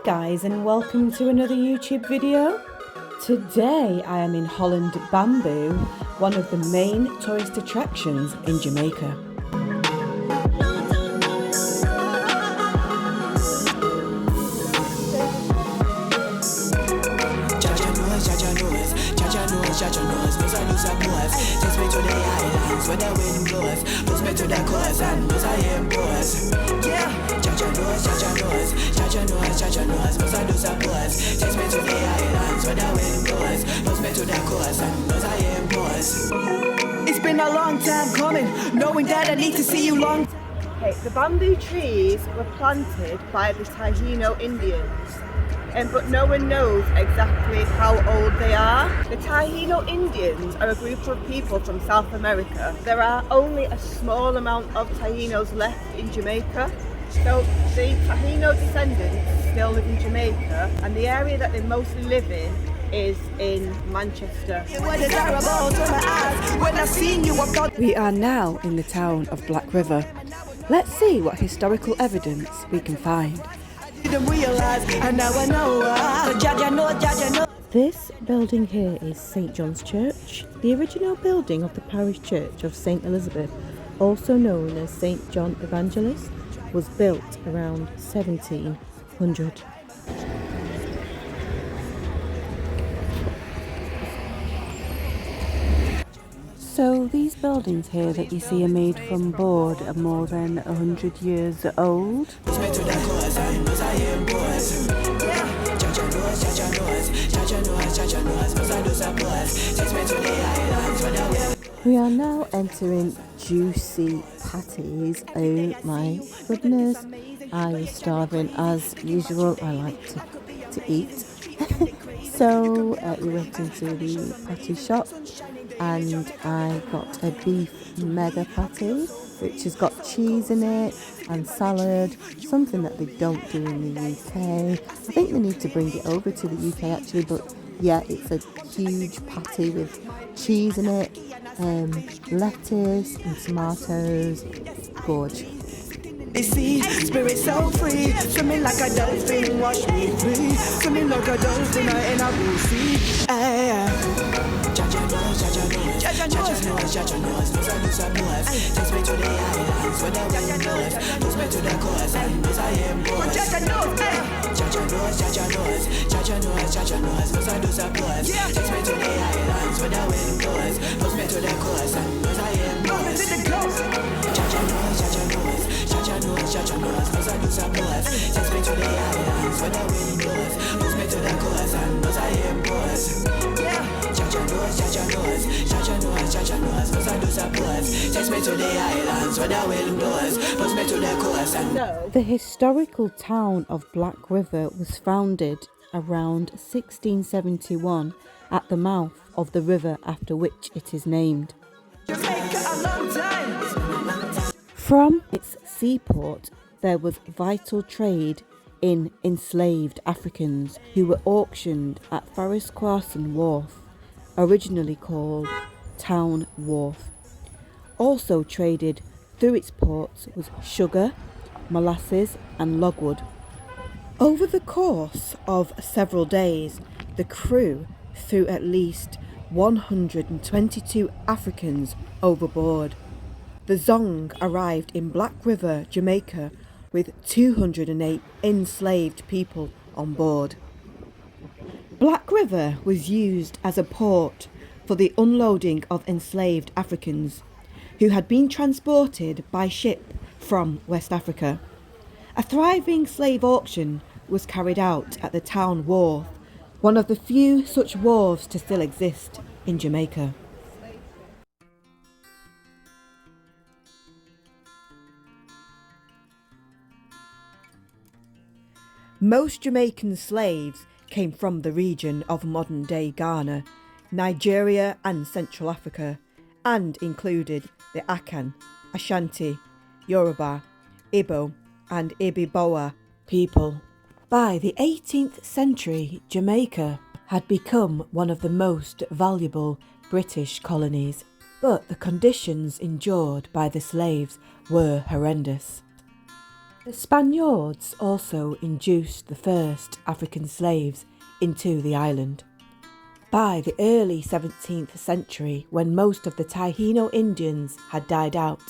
Guys, and welcome to another YouTube video. Today I am in Holland Bamboo, one of the main tourist attractions in Jamaica. It's been a long time coming, knowing that I need to see you long. Okay, the bamboo trees were planted by the Taino Indians, but no one knows exactly how old they are. The Taino Indians are a group of people from South America. There are only a small amount of Tainos left in Jamaica. So the Taino descendants still live in Jamaica, and the area that they mostly live in is in Manchester. We are now in the town of Black River. Let's see what historical evidence we can find. This building here is St John's Church, the original building of the parish church of St Elizabeth, also known as St John Evangelist, was built around 1700. So these buildings here that you see are made from board are more than 100 years old. We are now entering juicy patties. Oh my goodness, I was starving as usual. I like to eat. So we went into the patty shop and I got a beef mega patty, which has got cheese in it and salad, something that they don't do in the UK. I think they need to bring it over to the UK actually, but yeah, it's a huge patty with cheese in it, lettuce and tomatoes. Gorge. They see spirit so free, swimming like a dolphin, wash me free, swimming like a dolphin, and I will see. Takes me to the islands where the wind blows, moves me to the coast and knows I am boss. Jaja knows, cause I do suppose. Takes me to the islands where the wind blows, moves me to the coast and knows I am boss. Jaja knows, cause I do suppose. Takes me to the islands where the wind blows, moves me to the coast and knows I am boss. Jaja knows, cause I do suppose. Takes me to the islands where the wind blows, moves me to the coast and... The historical town of Black River was founded around 1671 at the mouth of the river after which it is named. From its seaport, there was vital trade in enslaved Africans who were auctioned at Forest Crossing Wharf, originally called Town Wharf. Also traded through its ports was sugar, molasses and logwood. Over the course of several days, the crew threw at least 122 Africans overboard. The Zong arrived in Black River, Jamaica, with 208 enslaved people on board. Black River was used as a port for the unloading of enslaved Africans who had been transported by ship from West Africa. A thriving slave auction was carried out at the town wharf, one of the few such wharves to still exist in Jamaica. Most Jamaican slaves came from the region of modern-day Ghana, Nigeria and Central Africa, and included the Akan, Ashanti, Yoruba, Igbo and Ibiboa people. By the 18th century, Jamaica had become one of the most valuable British colonies, but the conditions endured by the slaves were horrendous. The Spaniards also induced the first African slaves into the island. By the early 17th century, when most of the Taino Indians had died out,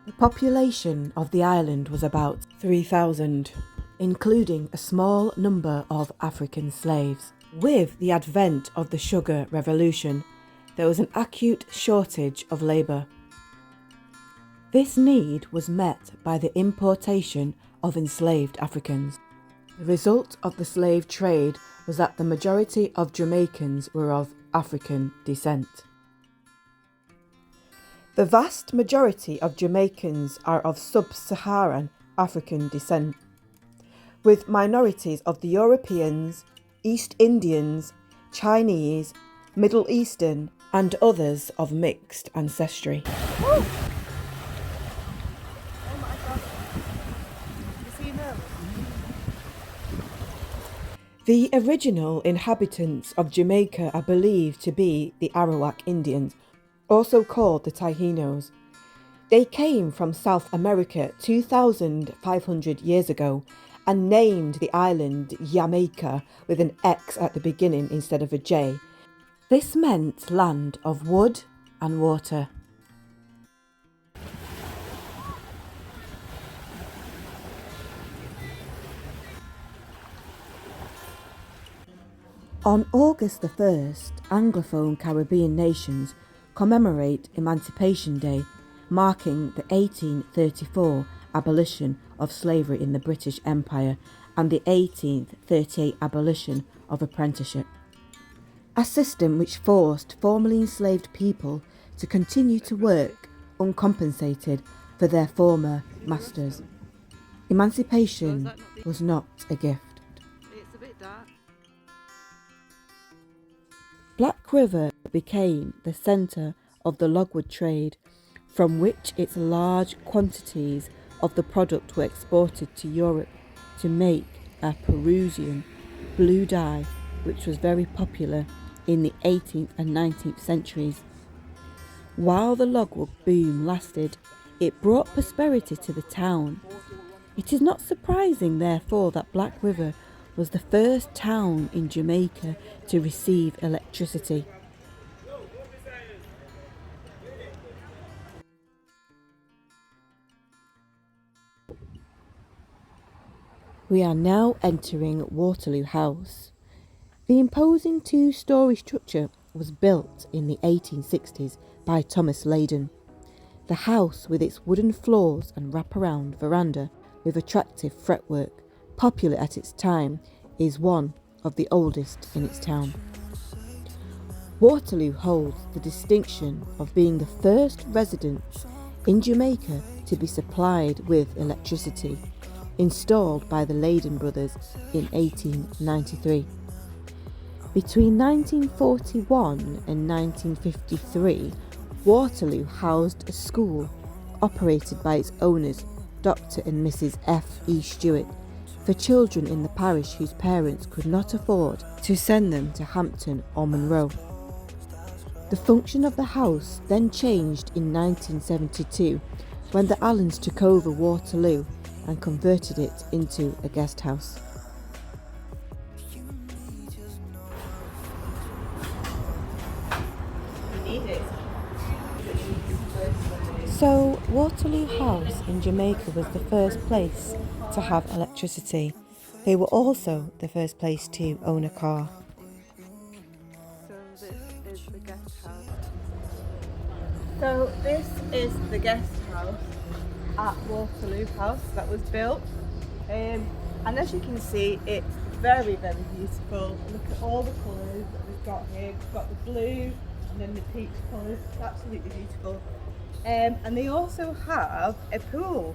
the population of the island was about 3,000, including a small number of African slaves. With the advent of the sugar revolution, there was an acute shortage of labour. This need was met by the importation of enslaved Africans. The result of the slave trade was that the majority of Jamaicans were of African descent. The vast majority of Jamaicans are of sub-Saharan African descent, with minorities of the Europeans, East Indians, Chinese, Middle Eastern, and others of mixed ancestry. Oh my god. You see them? The original inhabitants of Jamaica are believed to be the Arawak Indians, also called the Taínos. They came from South America 2,500 years ago and named the island Jamaica with an X at the beginning instead of a J. This meant land of wood and water. On August the 1st, Anglophone Caribbean nations commemorate Emancipation Day, marking the 1834 abolition of slavery in the British Empire and the 1838 abolition of apprenticeship, a system which forced formerly enslaved people to continue to work uncompensated for their former masters. Emancipation was not a gift. It's a bit dark. Black River became the centre of the logwood trade, from which its large quantities of the product were exported to Europe to make a Peruvian blue dye, which was very popular in the 18th and 19th centuries. While the logwood boom lasted, it brought prosperity to the town. It is not surprising, therefore, that Black River was the first town in Jamaica to receive electricity. We are now entering Waterloo House. The imposing two-storey structure was built in the 1860s by Thomas Leyden. The house, with its wooden floors and wraparound veranda with attractive fretwork, popular at its time, is one of the oldest in its town. Waterloo holds the distinction of being the first residence in Jamaica to be supplied with electricity, installed by the Leyden brothers in 1893. Between 1941 and 1953, Waterloo housed a school operated by its owners, Dr. and Mrs. F. E. Stewart, for children in the parish whose parents could not afford to send them to Hampton or Monroe. The function of the house then changed in 1972 when the Allens took over Waterloo and converted it into a guest house. So, Waterloo House in Jamaica was the first place to have electricity. They were also the first place to own a car. So this is the guest house at Waterloo House that was built. And as you can see, it's very, very beautiful. Look at all the colours that we've got here. We've got the blue and then the peach colours. It's absolutely beautiful. And they also have a pool,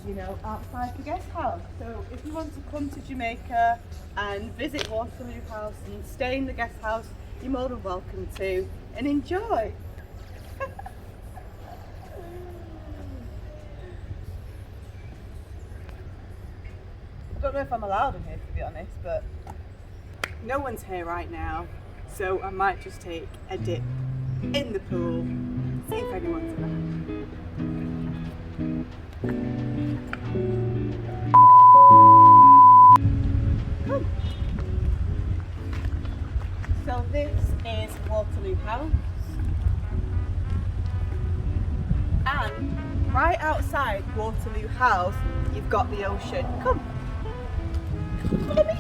you know, outside the guest house. So if you want to come to Jamaica and visit Waterloo House and stay in the guest house, you're more than welcome to, and enjoy. I don't know if I'm allowed in here, to be honest, but no one's here right now, so I might just take a dip in the pool, see if anyone's around. right outside Waterloo House, you've got the ocean. Come. Follow me.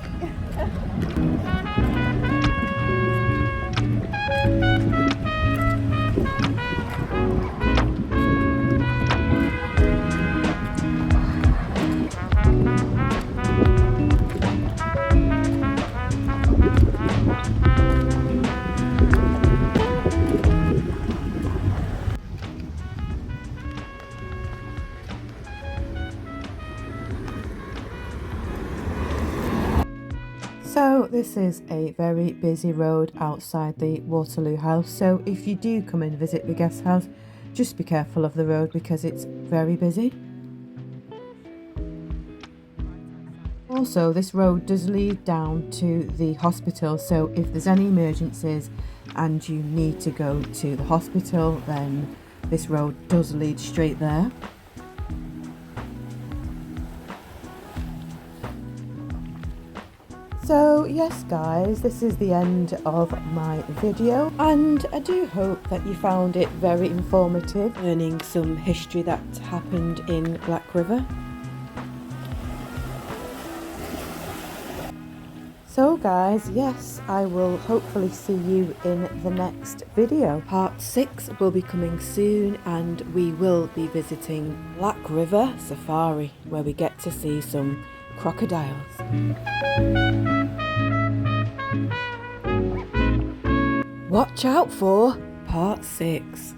So this is a very busy road outside the Waterloo House, so if you do come and visit the guest house, just be careful of the road because it's very busy. Also, this road does lead down to the hospital, so if there's any emergencies and you need to go to the hospital, then this road does lead straight there. So yes guys, this is the end of my video, and I do hope that you found it very informative, learning some history that happened in Black River. So guys, yes, I will hopefully see you in the next video. Part 6 will be coming soon, and we will be visiting Black River Safari, where we get to see some crocodiles. Watch out for Part 6.